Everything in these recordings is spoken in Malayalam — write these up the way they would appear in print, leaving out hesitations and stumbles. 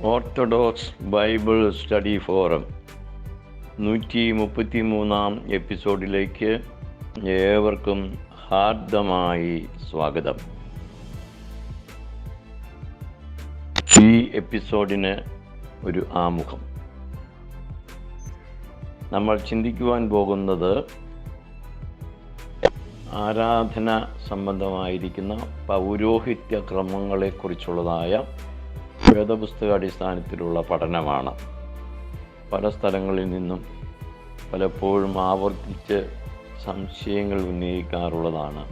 ഓർത്തഡോക്സ് ബൈബിൾ സ്റ്റഡി ഫോറം 133 എപ്പിസോഡിലേക്ക് ഏവർക്കും ഹാർദമായി സ്വാഗതം. ഈ എപ്പിസോഡിന് ഒരു ആമുഖം. നമ്മൾ ചിന്തിക്കുവാൻ പോകുന്നത് ആരാധന സംബന്ധമായിരിക്കുന്ന പൗരോഹിത്യ ക്രമങ്ങളെക്കുറിച്ചുള്ളതായ വേദപുസ്തക അടിസ്ഥാനത്തിലുള്ള പഠനമാണ്. പല സ്ഥലങ്ങളിൽ നിന്നും പലപ്പോഴും ആവർത്തിച്ച് സംശയങ്ങൾ ഉന്നയിക്കാറുള്ളതാണ്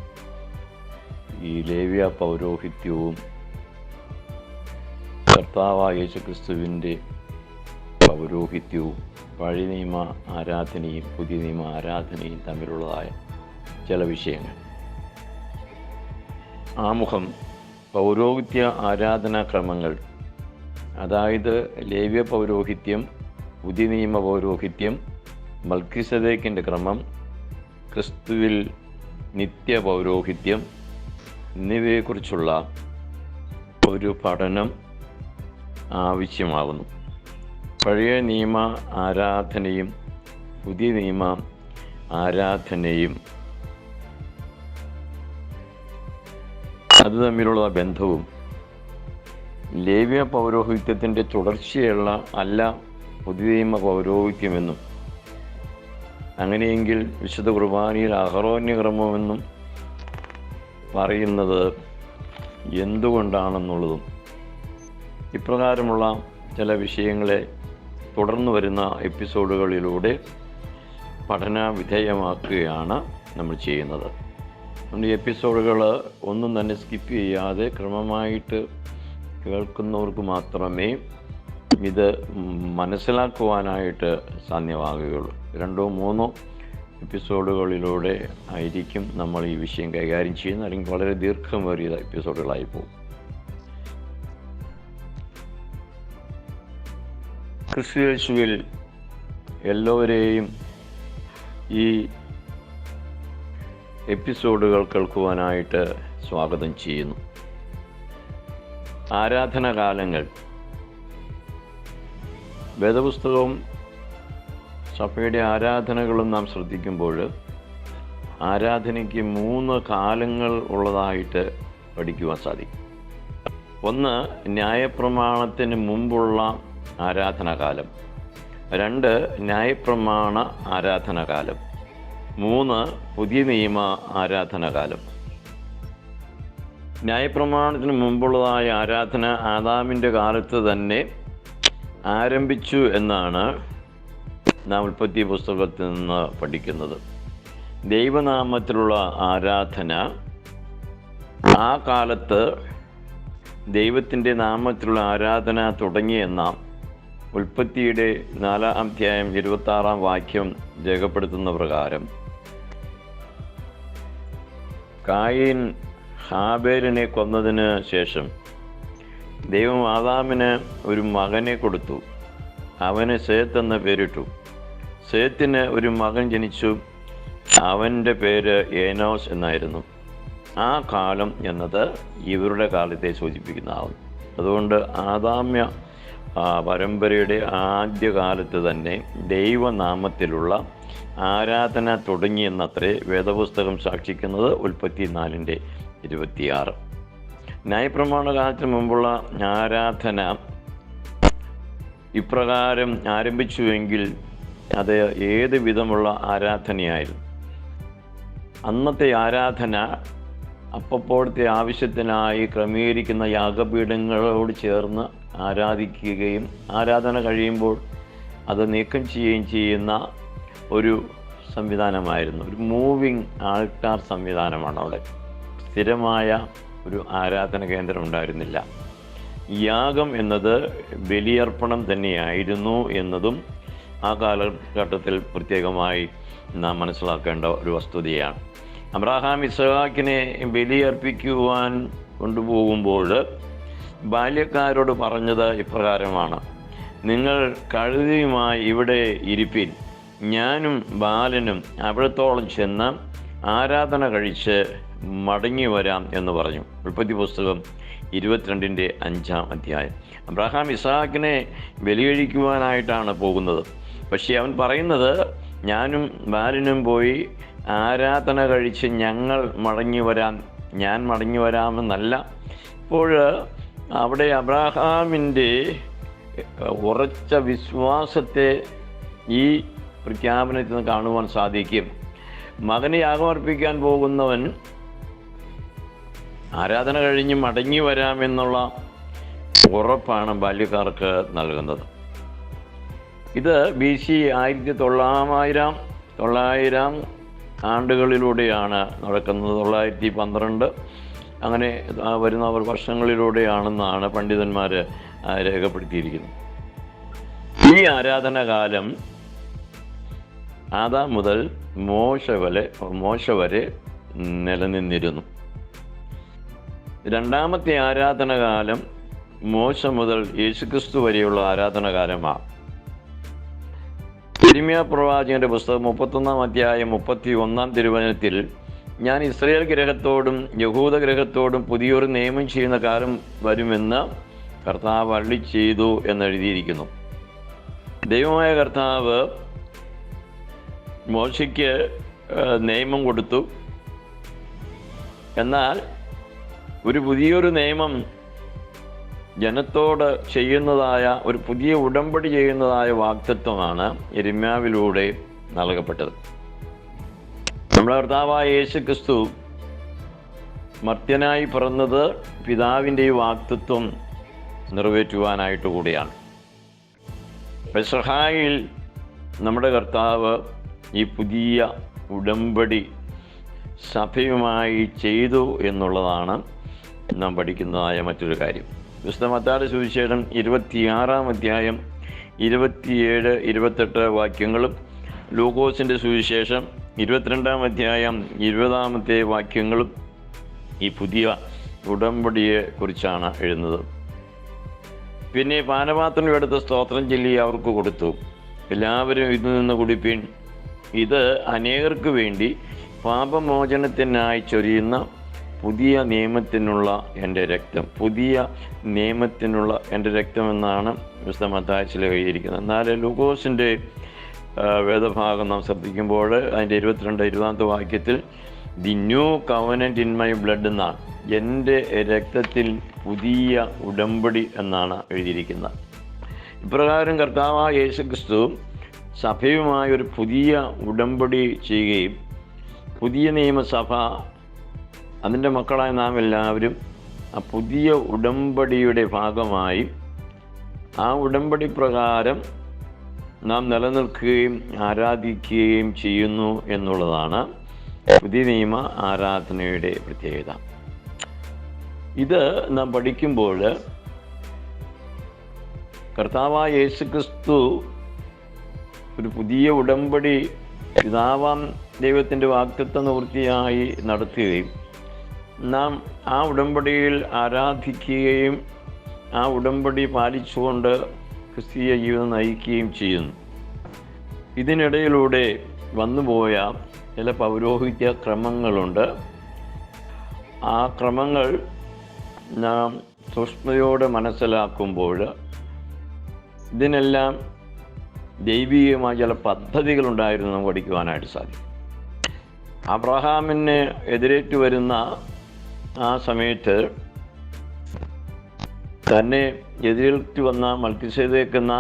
ഈ ലേവ്യ പൗരോഹിത്യവും കർത്താവായ യേശുക്രിസ്തുവിൻ്റെ പൗരോഹിത്യവും പഴയ നിയമ ആരാധനയും പുതിയ നിയമ ആരാധനയും തമ്മിലുള്ളതായ ചില വിഷയങ്ങൾ. ആമുഖം: പൗരോഹിത്യ ആരാധനാക്രമങ്ങൾ, അതായത് ലേവ്യ പൗരോഹിത്യം, പുതിയ നിയമ പൗരോഹിത്യം, മൽക്കീസദേക്കിൻ്റെ ക്രമം, ക്രിസ്തുവിൽ നിത്യ പൗരോഹിത്യം എന്നിവയെക്കുറിച്ചുള്ള ഒരു പഠനം ആവശ്യമാകുന്നു. പഴയ നിയമ ആരാധനയും പുതിയ നിയമ ആരാധനയും അത് തമ്മിലുള്ള ബന്ധവും ലേവ്യ പൗരോഹിത്യത്തിൻ്റെ തുടർച്ചയുള്ള അല്ല പുതിയ നിയമ പൗരോഹിത്യമെന്നും, അങ്ങനെയെങ്കിൽ വിശുദ്ധ കുർബാനയിൽ അഹറോന്യ ക്രമമെന്നും പറയുന്നത് എന്തുകൊണ്ടാണെന്നുള്ളതും ഇപ്രകാരമുള്ള ചില വിഷയങ്ങളെ തുടർന്നു വരുന്ന എപ്പിസോഡുകളിലൂടെ പഠന വിധേയമാക്കുകയാണ് നമ്മൾ ചെയ്യുന്നത്. ഈ എപ്പിസോഡുകൾ ഒന്നും തന്നെ സ്കിപ്പ് ചെയ്യാതെ ക്രമമായിട്ട് കേൾക്കുന്നവർക്ക് മാത്രമേ ഇത് മനസ്സിലാക്കുവാനായിട്ട് സാധ്യമാകുകയുള്ളൂ. 2-3 എപ്പിസോഡുകളിലൂടെ ആയിരിക്കും നമ്മൾ ഈ വിഷയം കൈകാര്യം ചെയ്യുന്നത്, അല്ലെങ്കിൽ വളരെ ദീർഘമേറിയ എപ്പിസോഡുകളായി പോകും. ക്രിസ്തു യേശുവിൽ എല്ലാവരെയും ഈ എപ്പിസോഡുകൾ കേൾക്കുവാനായിട്ട് സ്വാഗതം ചെയ്യുന്നു. ആരാധനാകാലങ്ങൾ. വേദപുസ്തകവും സഭയുടെ ആരാധനകളും നാം ശ്രദ്ധിക്കുമ്പോൾ ആരാധനയ്ക്ക് 3 കാലങ്ങൾ ഉള്ളതായിട്ട് പഠിക്കുവാൻ സാധിക്കും. ഒന്ന്, ന്യായപ്രമാണത്തിന് മുമ്പുള്ള ആരാധനാകാലം. 2, ന്യായപ്രമാണ ആരാധനാകാലം. 3, പുതിയ നിയമ ആരാധനാകാലം. ന്യായപ്രമാണത്തിന് മുമ്പുള്ളതായ ആരാധന ആദാമിൻ്റെ കാലത്ത് തന്നെ ആരംഭിച്ചു എന്നാണ് നാം ഉൽപ്പത്തി പുസ്തകത്തിൽ നിന്ന് പഠിക്കുന്നത്. ദൈവനാമത്തിലുള്ള ആരാധന ആ കാലത്ത് ദൈവത്തിൻ്റെ നാമത്തിലുള്ള ആരാധന തുടങ്ങിയെന്ന ഉൽപ്പത്തിയുടെ 4-ാം അധ്യായം 26-ാം വാക്യം രേഖപ്പെടുത്തുന്ന പ്രകാരം കായീൻ ഹാബേലിനെ കൊന്നതിന് ശേഷം ദൈവം ആദാമിന് ഒരു മകനെ കൊടുത്തു. അവന് സേത്ത് എന്ന പേരിട്ടു. സേത്തിന് ഒരു മകൻ ജനിച്ചു. അവൻ്റെ പേര് ഏനോസ് എന്നായിരുന്നു. ആ കാലം എന്നത് ഇവരുടെ കാലത്തെ സൂചിപ്പിക്കുന്നതാവും. അതുകൊണ്ട് ആദാമ്യ പരമ്പരയുടെ ആദ്യകാലത്ത് തന്നെ ദൈവനാമത്തിലുള്ള ആരാധന തുടങ്ങിയെന്നത്രേ വേദപുസ്തകം സാക്ഷിക്കുന്നത്. ഉൽപ്പത്തി 4:26. ന്യായപ്രമാണ കാലത്തിന് മുമ്പുള്ള ആരാധന ഇപ്രകാരം ആരംഭിച്ചുവെങ്കിൽ അത് ഏത് വിധമുള്ള ആരാധനയായിരുന്നു? അന്നത്തെ ആരാധന അപ്പോഴത്തെ ആവശ്യത്തിനായി ക്രമീകരിക്കുന്ന യാഗപീഠങ്ങളോട് ചേർന്ന് ആരാധിക്കുകയും ആരാധന കഴിയുമ്പോൾ അത് നീക്കം ചെയ്യുകയും ചെയ്യുന്ന ഒരു സംവിധാനമായിരുന്നു. ഒരു മൂവിങ് ആൾട്ടാർ സംവിധാനമാണ്. അവിടെ സ്ഥിരമായ ഒരു ആരാധന കേന്ദ്രം ഉണ്ടായിരുന്നില്ല. യാഗം എന്നത് ബലിയർപ്പണം തന്നെയായിരുന്നു എന്നതും ആ കാലഘട്ടത്തിൽ പ്രത്യേകമായി നാം മനസ്സിലാക്കേണ്ട ഒരു വസ്തുതയാണ്. അബ്രഹാം ഇസ്ഹാക്കിനെ ബലിയർപ്പിക്കുവാൻ കൊണ്ടുപോകുമ്പോൾ ബാല്യക്കാരോട് പറഞ്ഞത് ഇപ്രകാരമാണ്: നിങ്ങൾ കഴുതയുമായി ഇവിടെ ഇരിപ്പിൻ, ഞാനും ബാലനും അവിടത്തോളം ചെന്ന് ആരാധന കഴിച്ച് മടങ്ങി വരാം എന്ന് പറഞ്ഞു. ഉൽപ്പത്തി പുസ്തകം 22-ന്റെ 5-ാം അധ്യായം. അബ്രഹാം ഇസ്ഹാക്കിനെ ബലികഴിക്കുവാനായിട്ടാണ് പോകുന്നത്. പക്ഷേ അവൻ പറയുന്നത്, ഞാനും ബാലനും പോയി ആരാധന കഴിച്ച് ഞാൻ മടങ്ങി വരാമെന്നല്ല. ഇപ്പോൾ അവിടെ അബ്രഹാമിൻ്റെ ഉറച്ച വിശ്വാസത്തെ ഈ പ്രഖ്യാപനത്തിൽ നിന്ന് കാണുവാൻ സാധിക്കും. മകനെ യാഗമർപ്പിക്കാൻ പോകുന്നവൻ ആരാധന കഴിഞ്ഞ് മടങ്ങി വരാമെന്നുള്ള ഉറപ്പാണ് ബാല്യക്കാർക്ക് നൽകുന്നത്. ഇത് BC 1900 ആണ്ടുകളിലൂടെയാണ് നടക്കുന്നത്. 912 അങ്ങനെ വരുന്ന വർഷങ്ങളിലൂടെയാണെന്നാണ് പണ്ഡിതന്മാർ രേഖപ്പെടുത്തിയിരിക്കുന്നത്. ഈ ആരാധനാകാലം ആദാം മുതൽ മോശ വരെ നിലനിന്നിരുന്നു. രണ്ടാമത്തെ ആരാധനാകാലം മോശ മുതൽ യേശുക്രിസ്തു വരെയുള്ള ആരാധനാകാലമാണ്. യിരെമ്യാ പ്രവാചകന്റെ പുസ്തകം 31-ാം അധ്യായം 31-ാം തിരുവചനത്തിൽ, ഞാൻ ഇസ്രായേൽ ഗൃഹത്തോടും യഹൂദ ഗൃഹത്തോടും പുതിയൊരു നിയമം ചെയ്യുന്ന കാലം വരുമെന്ന് കർത്താവ് അരുളിച്ചെയ്തു എന്നെഴുതിയിരിക്കുന്നു. ദൈവമായ കർത്താവ് മോശയ്ക്ക് നിയമം കൊടുത്തു. എന്നാൽ ഒരു പുതിയൊരു നിയമം ജനത്തോട് ചെയ്യുന്നതായ, ഒരു പുതിയ ഉടമ്പടി ചെയ്യുന്നതായ വാഗ്ദത്വമാണ് യിരെമ്യാവിലൂടെ നൽകപ്പെട്ടത്. നമ്മുടെ കർത്താവായ യേശുക്രിസ്തു മർത്യനായി പിറന്നത് പിതാവിൻ്റെ ഈ വാഗ്ദത്വം നിറവേറ്റുവാനായിട്ട് കൂടിയാണ്. പെസഹായിൽ നമ്മുടെ കർത്താവ് ഈ പുതിയ ഉടമ്പടി സഭയുമായി ചെയ്തു എന്നുള്ളതാണ് നാം പഠിക്കുന്നതായ മറ്റൊരു കാര്യം. വിശുദ്ധ മത്തായിയുടെ സുവിശേഷം 26-ാം അധ്യായം 27-28 വാക്യങ്ങളും, ലൂക്കോസിൻ്റെ സുവിശേഷം 22-ാം അധ്യായം 20-ാമത്തെ വാക്യങ്ങളും ഈ പുതിയ ഉടമ്പടിയെ കുറിച്ചാണ് എഴുതുന്നത്. പിന്നെ പാനപാത്രം എടുത്ത് സ്തോത്രം ചൊല്ലി അവർക്ക് കൊടുത്തു, എല്ലാവരും ഇതിൽ നിന്ന് കുടിപ്പിൻ, ഇത് അനേകർക്ക് വേണ്ടി പാപമോചനത്തിനായി ചൊരിയുന്ന പുതിയ നിയമത്തിനുള്ള എൻ്റെ രക്തം. പുതിയ നിയമത്തിനുള്ള എൻ്റെ രക്തം എന്നാണ് വിശുദ്ധ മത്തായിയിൽ എഴുതിയിരിക്കുന്നത്. എന്നാൽ ലൂക്കോസിൻ്റെ വേദഭാഗം നാം ശ്രദ്ധിക്കുമ്പോൾ അതിൻ്റെ 22-20 വാക്യത്തിൽ the new covenant in my blood എന്നാണ്, എൻ്റെ രക്തത്തിൽ പുതിയ ഉടമ്പടി എന്നാണ് എഴുതിയിരിക്കുന്നത്. ഇപ്രകാരം കർത്താവായ യേശുക്രിസ്തു സഭയുമായി ഒരു പുതിയ ഉടമ്പടി ചെയ്യുകയും പുതിയ നിയമസഭ, അതിൻ്റെ മക്കളായ നാം എല്ലാവരും ആ പുതിയ ഉടമ്പടിയുടെ ഭാഗമായി ആ ഉടമ്പടി പ്രകാരം നാം നിലനിൽക്കുകയും ആരാധിക്കുകയും ചെയ്യുന്നു എന്നുള്ളതാണ് പുതിയ നിയമ ആരാധനയുടെ പ്രത്യേകത. ഇത് നാം പഠിക്കുമ്പോൾ കർത്താവായ യേശുക്രിസ്തു ഒരു പുതിയ ഉടമ്പടി പിതാവാം ദൈവത്തിൻ്റെ വാഗ്ദത്ത നിവൃത്തിയായി നടത്തുകയും നാം ആ ഉടമ്പടിയിൽ ആരാധിക്കുകയും ആ ഉടമ്പടി പാലിച്ചുകൊണ്ട് ക്രിസ്തീയ ജീവിതം നയിക്കുകയും ചെയ്യുന്നു. ഇതിനിടയിലൂടെ വന്നുപോയ ചില പൗരോഹിത്യ ക്രമങ്ങളുണ്ട്. ആ ക്രമങ്ങൾ നാം സൂക്ഷ്മതയോടെ മനസ്സിലാക്കുമ്പോൾ ഇതിനെല്ലാം ദൈവികമായ ചില പദ്ധതികളുണ്ടായിരുന്നു നമുക്ക് പഠിക്കുവാനായിട്ട് സാധിക്കും. അബ്രഹാമിന് എതിരേറ്റു വരുന്ന ആ സമയത്ത് തന്നെ എതിരേറ്റു വന്ന മൽക്കിസേദെക്ക് എന്ന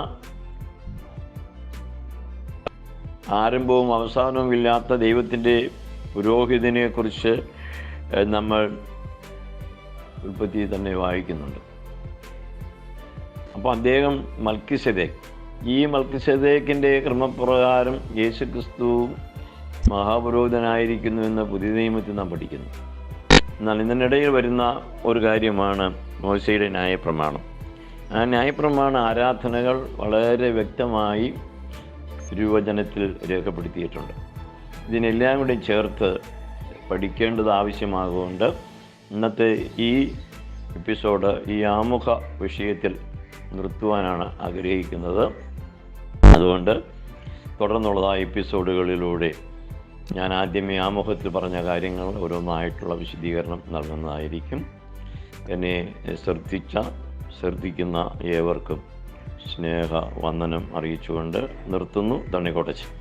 ആരംഭവും അവസാനവും ഇല്ലാത്ത ദൈവത്തിൻ്റെ പുരോഹിതനെ കുറിച്ച് നമ്മൾ ഉൽപ്പത്തി തന്നെ വായിക്കുന്നുണ്ട്. അപ്പോൾ അദ്ദേഹം മൽക്കിസേദെക്ക്, ഈ മൽക്കിസേദെക്കിൻ്റെ ക്രമപ്രകാരം യേശുക്രിസ്തു മഹാപുരോഹിതനായിരിക്കുന്നു എന്ന് പുതിയ നിയമത്തിൽ നാം പഠിക്കുന്നു. എന്നാൽ ഇതിനിടയിൽ വരുന്ന ഒരു കാര്യമാണ് മോശയുടെ ന്യായപ്രമാണം. ആ ന്യായപ്രമാണ ആരാധനകൾ വളരെ വ്യക്തമായി തിരുവചനത്തിൽ രേഖപ്പെടുത്തിയിട്ടുണ്ട്. ഇതിനെല്ലാം കൂടി ചേർത്ത് പഠിക്കേണ്ടത് ആവശ്യമാകൊണ്ട് ഇന്നത്തെ ഈ എപ്പിസോഡ് ഈ ആമുഖ വിഷയത്തിൽ നിർത്തുവാനാണ് ആഗ്രഹിക്കുന്നത്. അതുകൊണ്ട് തുടർന്നുള്ളതായ എപ്പിസോഡുകളിലൂടെ ഞാൻ ആദ്യമേ ആമുഖത്തിൽ പറഞ്ഞ കാര്യങ്ങൾ ഓരോന്നായിട്ടുള്ള വിശദീകരണം നൽകുന്നതായിരിക്കും. എന്നെ ശ്രദ്ധിക്കുന്ന ഏവർക്കും സ്നേഹ വന്ദനം അറിയിച്ചുകൊണ്ട് നിർത്തുന്നു. തണ്ണിക്കോട്ടച്ചൻ.